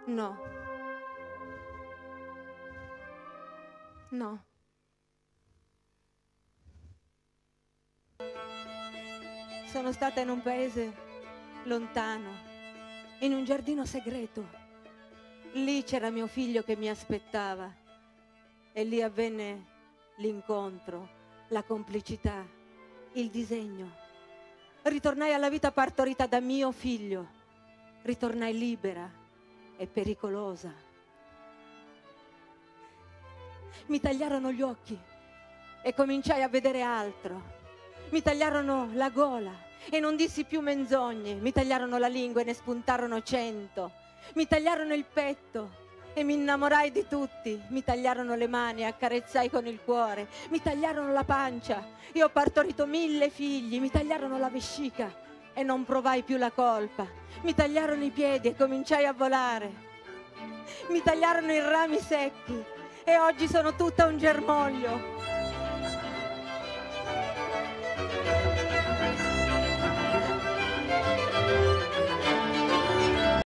No. No. Sono stata in un paese lontano, in un giardino segreto. Lì c'era mio figlio che mi aspettava e lì avvenne l'incontro, la complicità, il disegno. Ritornai alla vita partorita da mio figlio. Ritornai libera e pericolosa. Mi tagliarono gli occhi e cominciai a vedere altro. Mi tagliarono la gola e non dissi più menzogne. Mi tagliarono la lingua e ne spuntarono 100. Mi tagliarono il petto e mi innamorai di tutti. Mi tagliarono le mani e accarezzai con il cuore. Mi tagliarono la pancia e ho partorito 1000 figli. Mi tagliarono la vescica e non provai più la colpa. Mi tagliarono i piedi e cominciai a volare. Mi tagliarono i rami secchi e oggi sono tutta un germoglio.